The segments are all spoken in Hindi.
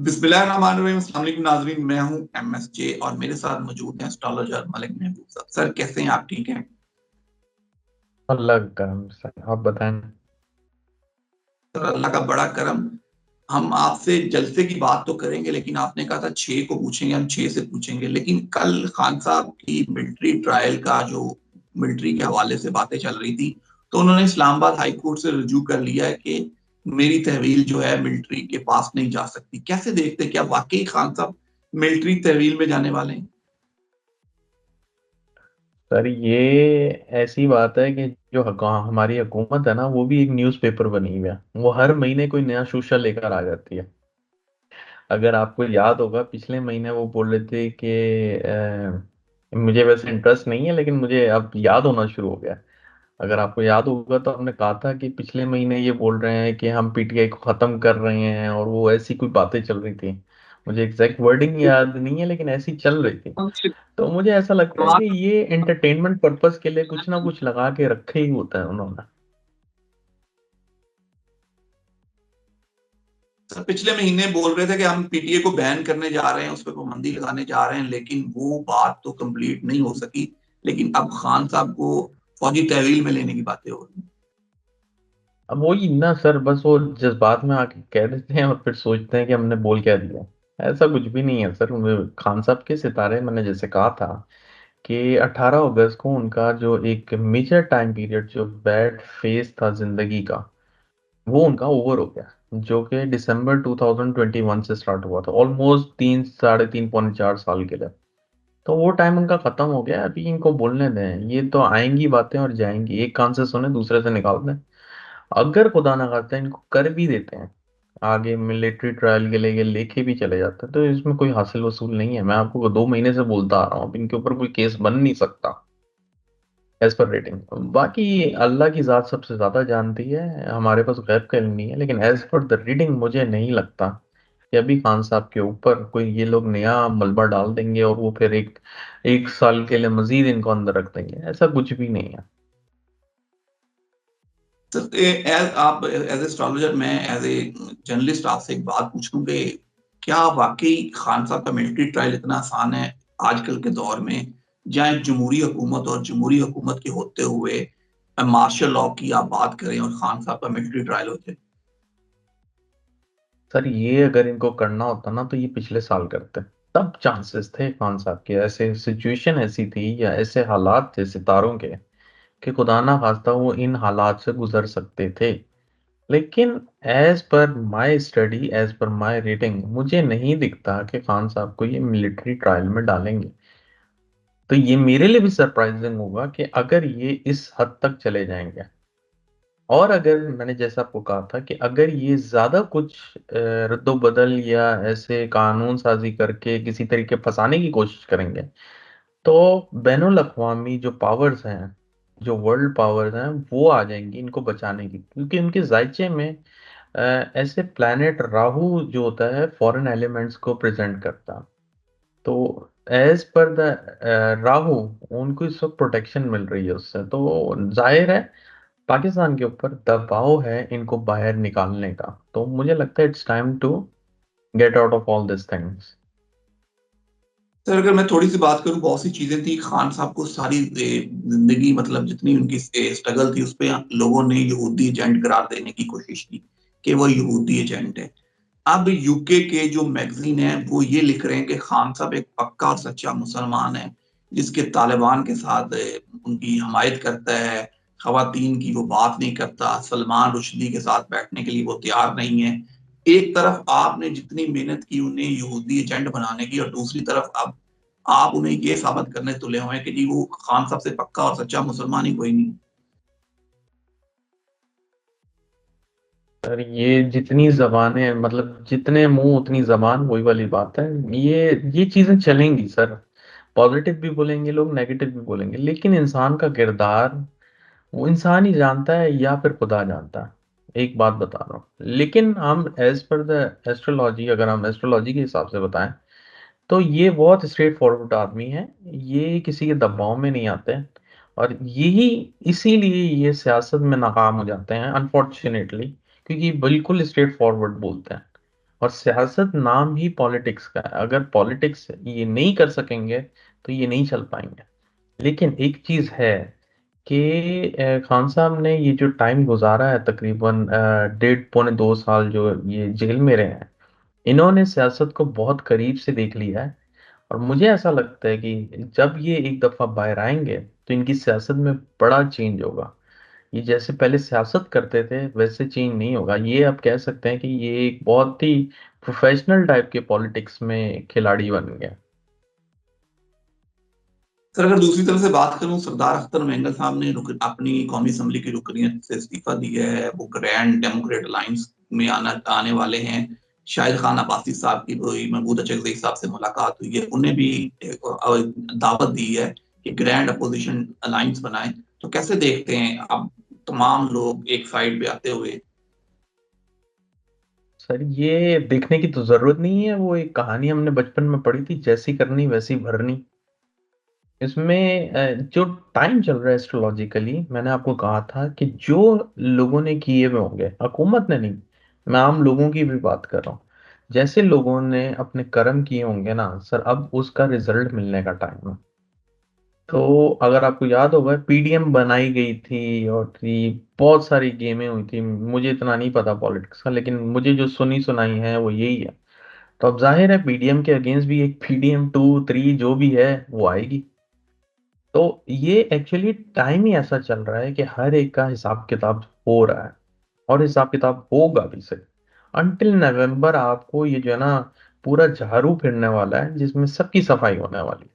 बिस्मिल्लाहिर्रहमानिर्रहीम। अस्सलाम वालेकुम नाज़रीन, मैं हूं MSJ और मेरे साथ मौजूद हैं एस्ट्रोलॉजर मलिक महबूब साहब। सर कैसे हैं आप? ठीक हैं? अल्लाह का करम सर, आप बताएं। सर अल्लाह का बड़ा करम। हम आपसे जलसे की बात तो करेंगे, लेकिन आपने कहा था 6 को पूछेंगे, हम 6 से पूछेंगे। लेकिन कल खान साहब की मिलिट्री ट्रायल का जो मिलिट्री के हवाले से बातें चल रही थी, तो उन्होंने इस्लामाबाद हाई कोर्ट से रुजू कर लिया है कि मेरी तहवील जो है मिलिट्री के पास नहीं जा सकती। कैसे देखते हैं, क्या वाकई खान साहब मिलिट्री तहवील में जाने वाले हैं? सर ये ऐसी बात है कि जो हमारी हुकूमत है ना, वो भी एक न्यूज़पेपर बनी हुई है। वो हर महीने कोई नया शूशा लेकर आ जाती है। अगर आपको याद होगा, पिछले महीने वो बोल रहे थे कि मुझे वैसे इंटरेस्ट नहीं है, लेकिन मुझे अब याद होना शुरू हो गया। अगर आपको याद होगा तो हमने कहा था कि पिछले महीने ये बोल रहे हैं कि हम पीटीआई को खत्म कर रहे हैं, और वो ऐसी कोई बातें चल रही थी। मुझे एग्जैक्ट वर्डिंग याद नहीं है, लेकिन ऐसी चल रही थी। तो मुझे ऐसा लगता है कि ये एंटरटेनमेंट पर्पस के लिए कुछ ना कुछ लगा के रखे ही होता है उन्होंने। सर पिछले महीने बोल रहे थे कि हम पीटीए को बैन करने जा रहे हैं, उस पर पाबंदी लगाने जा रहे हैं, लेकिन वो बात तो कंप्लीट नहीं हो सकी। लेकिन अब खान साहब को फौजी तहवील में लेने की बातें हो रही हैं। अब वही ना सर, बस वो जज्बात में आके कह देते हैं और फिर सोचते हैं कि हमने बोल क्या दिया। ऐसा कुछ भी नहीं है सर। खान साहब के सितारे, मैंने जैसे कहा था कि 18 अगस्त को उनका जो एक मेजर टाइम पीरियड, जो बैड फेज था जिंदगी का, वो उनका ओवर हो गया। जो कि दिसंबर 2021 से स्टार्ट हुआ था, ऑलमोस्ट 3 साढ़े 3 पौने 4 साल के लिए। तो वो टाइम उनका खत्म हो गया। अभी इनको बोलने दें, ये तो आएंगी बातें और जाएंगी, एक कान से सुने दूसरे से निकाल दें। अगर खुदा ना खास्ता इनको कर भी देते हैं, आगे मिलिट्री ट्रायल के लिए लेके भी चले जाते हैं, तो इसमें कोई हासिल वसूल नहीं है। मैं आपको 2 महीने से बोलता आ रहा हूँ, अब इनके ऊपर कोई केस बन नहीं सकता एज पर रेटिंग। बाकी अल्लाह की जात सबसे ज्यादा जानती है, हमारे पास गैब का इल्म नहीं है। लेकिन एज पर द रीडिंग मुझे नहीं लगता कि अभी खान साहब के ऊपर कोई ये लोग नया मलबा डाल देंगे और वो फिर एक एक साल के लिए मजीद इनको अंदर रख देंगे। ऐसा कुछ भी नहीं है। सर आप एज एस्ट्रोलॉजर, मैं एज ए जर्नलिस्ट आपसे एक बात पूछूंगे। क्या वाकई खान साहब का मिलिट्री ट्रायल इतना आसान है आजकल के दौर में, जहाँ जमहूरी हुकूमत और जमहूरी हुकूमत के होते हुए मार्शल लॉ की आप बात करें और खान साहब का मिलिट्री ट्रायल होते? सर ये अगर इनको करना होता ना, तो ये पिछले साल करते। तब चांसेस थे खान साहब के, ऐसे सिचुएशन ऐसी थी या ऐसे हालात थे सितारों के कि खुदा ना खास्ता वो इन हालात से गुजर सकते थे। लेकिन as per my study, as per my reading, मुझे नहीं दिखता कि खान साहब को ये मिलिट्री ट्रायल में डालेंगे। तो ये मेरे लिए भी सरप्राइजिंग होगा कि अगर ये इस हद तक चले जाएंगे। और अगर मैंने जैसा आपको कहा था कि अगर ये ज्यादा कुछ रद्दोबदल या ऐसे कानून साजी करके किसी तरीके फंसाने की कोशिश करेंगे, तो बैनुल अक़वामी जो पावर्स हैं, जो वर्ल्ड पावर्स हैं, वो आ जाएंगी इनको बचाने की। क्योंकि उनके जायचे में अ, ऐसे प्लैनेट राहु जो होता है फॉरेन एलिमेंट्स को प्रेजेंट करता। तो एज पर द राहु, उनको इस वक्त प्रोटेक्शन मिल रही है उससे। तो जाहिर है पाकिस्तान के ऊपर दबाव है इनको बाहर निकालने का। तो मुझे लगता है it's time to get out of all this things. Sir अगर मैं थोड़ी सी बात करूं, बहुत सी चीजें थी खान साहब को सारी जिंदगी, मतलब जितनी उनकी स्ट्रगल थी उस पे लोगों ने यहूदी एजेंट करार देने की कोशिश की कि वो यहूदी एजेंट है। अब यूके के जो मैगजीन है वो ये लिख रहे हैं कि खान साहब एक पक्का और सच्चा मुसलमान है, जिसके तालिबान के साथ उनकी हमायत करता है। खवातीन की वो बात नहीं करता, सलमान रुश्दी के साथ बैठने के लिए वो तैयार नहीं है। एक तरफ आपने जितनी मेहनत की उन्हें यहूदी एजेंट बनाने की, और दूसरी तरफ अब आप उन्हें ये साबित करने तुले हुए हैं कि जी वो खान साहब से पक्का और सच्चा मुसलमान ही कोई नहीं। सर ये जितनी जबानें, मतलब जितने मुंह उतनी जबान, वही वाली बात है। ये चीजें चलेंगी सर। पॉजिटिव भी बोलेंगे लोग, नेगेटिव भी बोलेंगे, लेकिन इंसान का किरदार वो इंसान ही जानता है या फिर खुदा जानता है। एक बात बता रहा हूँ। लेकिन हम एज पर द एस्ट्रोलॉजी, अगर हम एस्ट्रोलॉजी के हिसाब से बताएं, तो ये बहुत स्ट्रेट फॉरवर्ड आदमी है। ये किसी के दबाव में नहीं आते हैं। और यही इसीलिए ये सियासत में नाकाम हो जाते हैं अनफॉर्चुनेटली, क्योंकि बिल्कुल स्ट्रेट फॉरवर्ड बोलते हैं। और सियासत नाम ही पॉलिटिक्स का है, अगर पॉलिटिक्स ये नहीं कर सकेंगे तो ये नहीं चल पाएंगे। लेकिन एक चीज है कि खान साहब ने ये जो टाइम गुजारा है, तकरीबन 1.5 पौने 2 साल जो ये जेल में रहे हैं, इन्होंने सियासत को बहुत करीब से देख लिया है। और मुझे ऐसा लगता है कि जब ये एक दफा बाहर आएंगे तो इनकी सियासत में बड़ा चेंज होगा। ये जैसे पहले सियासत करते थे वैसे चेंज नहीं होगा, ये आप कह सकते हैं कि ये एक बहुत ही प्रोफेशनल टाइप के पॉलिटिक्स में खिलाड़ी बन गया। सर अगर दूसरी तरफ से बात करूं, सरदार अख्तर मेंगल साहब ने अपनी कौमी असम्बली की रुकनीत से इस्तीफा दिया है। वो ग्रैंड डेमोक्रेट अलायंस में आने वाले हैं। शाहिद खान अब्बासी साहब की भी महमूद अचकजई साहब से मुलाकात हुई है, उन्हें भी दावत दी है कि ग्रैंड अपोजिशन अलायंस बनाए। तो कैसे देखते हैं अब तमाम लोग एक साइड पे आते हुए? सर ये देखने की तो जरूरत नहीं है, वो एक कहानी हमने बचपन में पढ़ी थी, जैसी करनी वैसी भरनी। इसमें जो टाइम चल रहा है एस्ट्रोलॉजिकली, मैंने आपको कहा था कि जो लोगों ने किए हुए होंगे, हुकूमत ने नहीं, मैं आम लोगों की भी बात कर रहा हूँ, जैसे लोगों ने अपने कर्म किए होंगे ना सर, अब उसका रिजल्ट मिलने का टाइम है। तो अगर आपको याद होगा, पीडीएम बनाई गई थी और थी बहुत सारी गेमें हुई थी, मुझे इतना नहीं पता पॉलिटिक्स का, लेकिन मुझे जो सुनी सुनाई है वो यही है। तो अब जाहिर है पीडीएम के अगेंस्ट भी एक पीडीएम 2 3 जो भी है वो आएगी। तो ये एक्चुअली टाइम ही ऐसा चल रहा है कि हर एक का हिसाब किताब हो रहा है, और हिसाब किताब होगा भी सही। अनटिल नवंबर आपको ये जो है ना, पूरा झाड़ू फिरने वाला है जिसमें सबकी सफाई होने वाली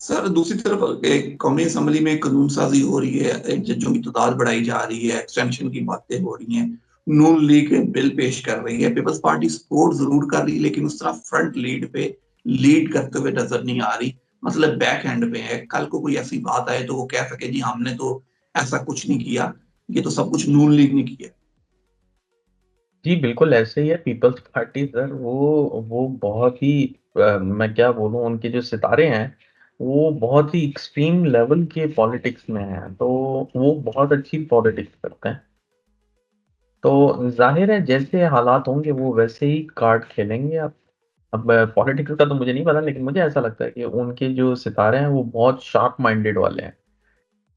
सर दूसरी तरफ कौमी असम्बली में कानून साजी हो रही है, जजों की तादाद बढ़ाई जा रही है, एक्सटेंशन की बातें हो रही हैं, नून लीग बिल पेश कर रही है, पीपल्स पार्टी सपोर्ट जरूर कर रही है, लेकिन उस तरह फ्रंट लीड पे लीड करते हुए नजर नहीं आ रही। मतलब बैक हैंड पे है। कल को कोई ऐसी बात आए तो वो कह सके जी हमने तो ऐसा कुछ नहीं किया, ये तो सब कुछ नून लीग ने किया। है। जी बिल्कुल ऐसे ही है पीपल्स पार्टी सर, वो बहुत ही मैं क्या बोलूं, उनके जो सितारे हैं वो बहुत ही एक्सट्रीम लेवल के पॉलिटिक्स में हैं, तो वो बहुत अच्छी पॉलिटिक्स करते हैं। तो जाहिर है जैसे हालात होंगे वो वैसे ही कार्ड खेलेंगे। अब पॉलिटिक्स का तो मुझे नहीं पता, लेकिन मुझे ऐसा लगता है कि उनके जो सितारे हैं वो बहुत शार्प माइंडेड वाले हैं।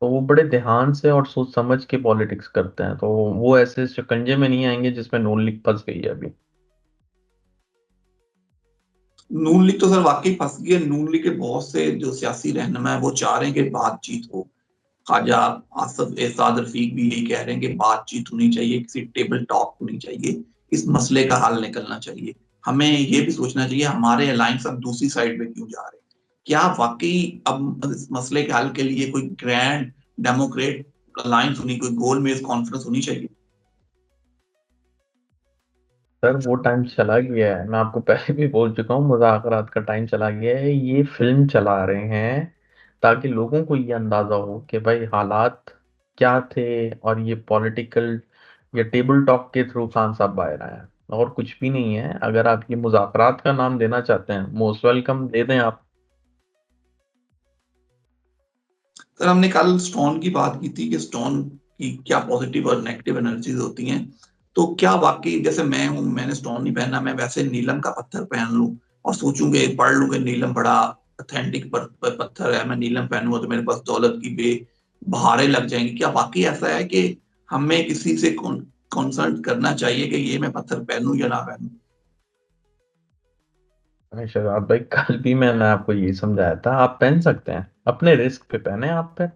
तो वो बड़े ध्यान से और सोच समझ के पॉलिटिक्स करते हैं, तो वो ऐसे शिकंजे में नहीं आएंगे जिसमें नून लीग फंस गई है अभी। नून लीग तो सर वाकई फंस गई है। नून लीग के बहुत से जो सियासी रहनुमा है वो चाह रहे हैं कि बातचीत हो। ख्वाजा आसफ एजाज रफीक भी यही कह रहे हैं कि बातचीत होनी चाहिए, किसी टेबल टॉक होनी चाहिए, इस मसले का हल निकलना चाहिए। हमें ये भी सोचना चाहिए हमारे अलायंस अब दूसरी साइड पे क्यों जा रहे हैं। क्या वाकई अब इस मसले के हल के लिए कोई ग्रैंड डेमोक्रेट अलायंस होनी, कोई गोल मेज कॉन्फ्रेंस होनी चाहिए? सर वो टाइम चला गया है, मैं आपको पहले भी बोल चुका हूँ, मुज़ाकरात का टाइम चला गया है। ये फिल्म चला रहे हैं ताकि लोगों को ये अंदाजा हो कि भाई हालात क्या थे, और ये पॉलिटिकल या टेबल टॉक के थ्रू खान साहब बाहर आए हैं, और कुछ भी नहीं है। अगर आप ये मुज़ाकरात का नाम देना चाहते हैं, मोस्ट वेलकम दे दें आप। सर हमने कल स्टोन की बात की थी कि स्टोन की क्या पॉजिटिव और नेगेटिव एनर्जीज होती हैं। तो क्या वाकई जैसे मैं हूं, मैंने स्टोन नहीं पहना, मैं वैसे नीलम का पत्थर पहन लूं और सोचूंगे पढ़ लूं कि नीलम बड़ा ऑथेंटिक पत्थर है, मैं नीलम पहनूंगा तो मेरे पास दौलत की बे बहारें लग जाएंगी? क्या वाकई ऐसा है कि हमें किसी से कंसल्ट करना चाहिए कि ये मैं पत्थर पहनूं या ना पहनूं? अरे शहजाद भाई, कल भी मैंने आपको यही समझाया था, आप पहन सकते हैं, अपने रिस्क पे पहने आप पे।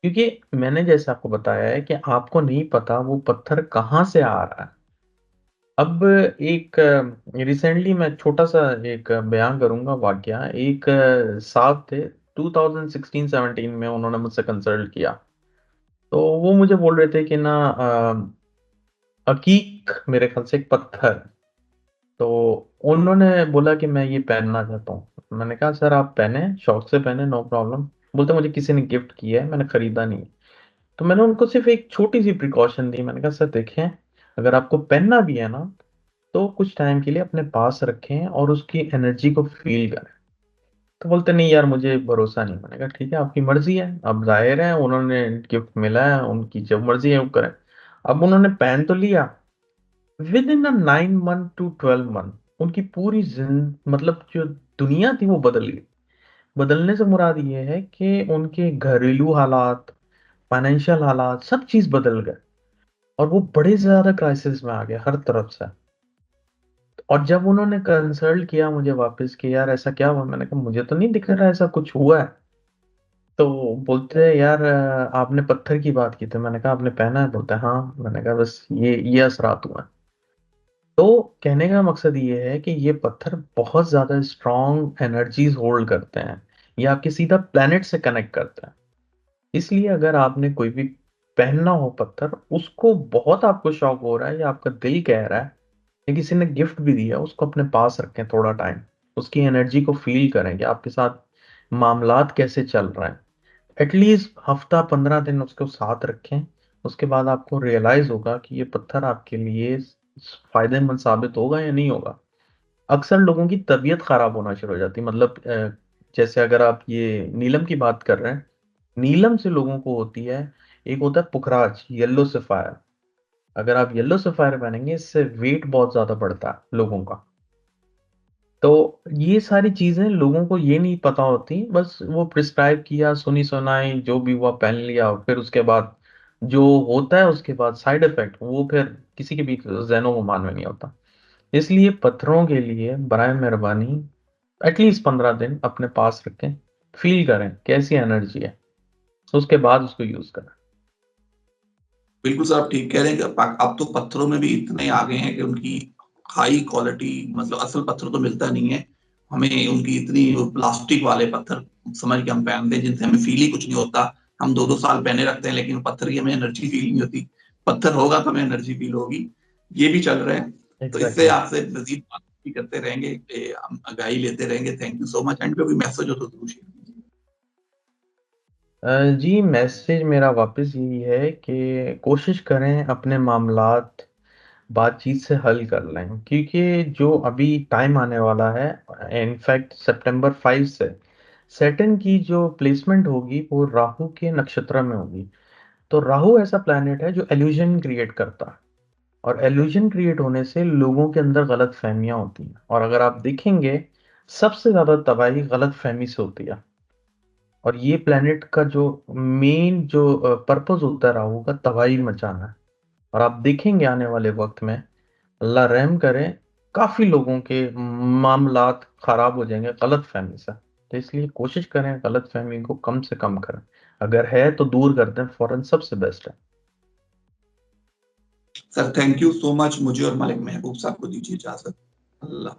क्योंकि मैंने जैसे आपको बताया है कि आपको नहीं पता वो पत्थर कहाँ से आ रहा है। अब एक रिसेंटली मैं छोटा सा एक बयान करूंगा वाकया। एक साहब थे, 2016-17 में उन्होंने मुझसे कंसल्ट किया। तो वो मुझे बोल रहे थे कि ना अकीक मेरे ख्याल से एक पत्थर। तो उन्होंने बोला कि मैं ये पहनना चाहता हूँ। मैंने कहा सर आप पहने, शौक से पहने, नो प्रॉब्लम। बोलते मुझे किसी ने गिफ्ट किया है, मैंने खरीदा नहीं। तो मैंने उनको सिर्फ एक छोटी सी प्रिकॉशन दी, मैंने कहा सर देखें, अगर आपको पहनना भी है ना तो कुछ टाइम के लिए अपने पास रखें और उसकी एनर्जी को फील करें। तो बोलते नहीं यार मुझे भरोसा नहीं। मैंने कहा ठीक है आपकी मर्जी है, अब जाहिर है उन्होंने गिफ्ट मिला है, उनकी जब मर्जी है वो करें। अब उन्होंने पहन तो लिया, with in 9 month to 12 month उनकी पूरी मतलब जो दुनिया थी वो बदल गई। बदलने से मुराद ये है कि उनके घरेलू हालात, फाइनेंशियल हालात, सब चीज बदल गए और वो बड़े ज्यादा क्राइसिस में आ गए हर तरफ से। और जब उन्होंने कंसल्ट किया मुझे वापस कि यार ऐसा क्या हुआ, मैंने कहा मुझे तो नहीं दिख रहा ऐसा कुछ हुआ है। तो बोलते हैं यार आपने पत्थर की बात की थी, मैंने कहा आपने पहना है, बोलते हैं हाँ, मैंने कहा बस ये असरात हुआ है। तो कहने का मकसद ये है कि ये पत्थर बहुत ज्यादा स्ट्रॉन्ग एनर्जीज होल्ड करते हैं, ये आपके सीधा प्लेनेट से कनेक्ट करते हैं। इसलिए अगर आपने कोई भी पहनना हो पत्थर, उसको बहुत आपको शौक हो रहा है या आपका दिल कह रहा है या किसी ने गिफ्ट भी दिया, उसको अपने पास रखें थोड़ा टाइम, उसकी एनर्जी को फील करें कि आपके साथ मामलात कैसे चल रहे हैं। एटलीस्ट हफ्ता 15 दिन उसको साथ रखें। उसके बाद आपको रियलाइज होगा कि ये पत्थर आपके लिए फायदेमंद साबित होगा या नहीं होगा। अक्सर लोगों की तबीयत खराब होना शुरू हो जाती है, मतलब जैसे अगर आप ये नीलम की बात कर रहे हैं, नीलम से लोगों को होती है। एक होता है पुखराज, येलो सफायर। अगर आप येलो सफायर पहनेंगे, इससे वेट बहुत ज्यादा बढ़ता है लोगों का। तो ये सारी चीजें लोगों को ये नहीं पता होती, बस वो प्रिस्क्राइब किया, सुनी सुनाई जो भी हुआ पहन लिया, और फिर उसके बाद जो होता है उसके बाद साइड इफेक्ट, वो फिर किसी के भी जहनों गुमान में नहीं होता। इसलिए पत्थरों के लिए बराए मेहरबानी एटलीस्ट 15 दिन अपने पास रखें, फील करें कैसी एनर्जी है, उसके बाद उसको यूज करें। बिल्कुल सर, आप ठीक कह रहे हैं कि अब तो पत्थरों में भी इतने आ गए हैं कि उनकी हाई क्वालिटी, मतलब असल पत्थर तो मिलता नहीं है हमें। उनकी इतनी प्लास्टिक वाले पत्थर समझ के हम पहनते हैं जिनसे हमें फील ही कुछ नहीं होता। हम 2-2 साल पहने रखते हैं लेकिन पत्थर की हमें एनर्जी फील नहीं होती। पत्थर होगा तो हमें एनर्जी फील होगी। ये भी चल रहे हैं। तो इससे एग्जैक्टली। आपसे मजीद बात भी करते रहेंगे, हम आगाही लेते रहेंगे। Thank you so much. And पे कोई मैसेज हो तो जरूर शेयर कीजिए। जी, मैसेज मेरा वापस यही है कि कोशिश करें अपने मामलात बातचीत से हल कर लें, क्योंकि जो अभी टाइम आने वाला है, इनफैक्ट September 5 से सैटर्न की जो प्लेसमेंट होगी वो राहु के नक्षत्र में होगी। तो राहु ऐसा प्लैनेट है जो एल्यूजन क्रिएट करता है, और एल्यूजन क्रिएट होने से लोगों के अंदर गलत फहमियां होती हैं। और अगर आप देखेंगे, सबसे ज्यादा तबाही गलत फहमी से होती है। और ये प्लेनेट का जो मेन जो पर्पस होता है राहु का, तबाही मचाना है। और आप देखेंगे आने वाले वक्त में, अल्लाह रहम करे, काफी लोगों के मामलात खराब हो जाएंगे गलत फहमी से। तो इसलिए कोशिश करें गलत फहमी को कम से कम करें, अगर है तो दूर कर दें फौरन, सबसे बेस्ट है। Sir thank you so much. मुझे और मालिक महबूब साहब को दीजिए इजाजत। अल्लाह।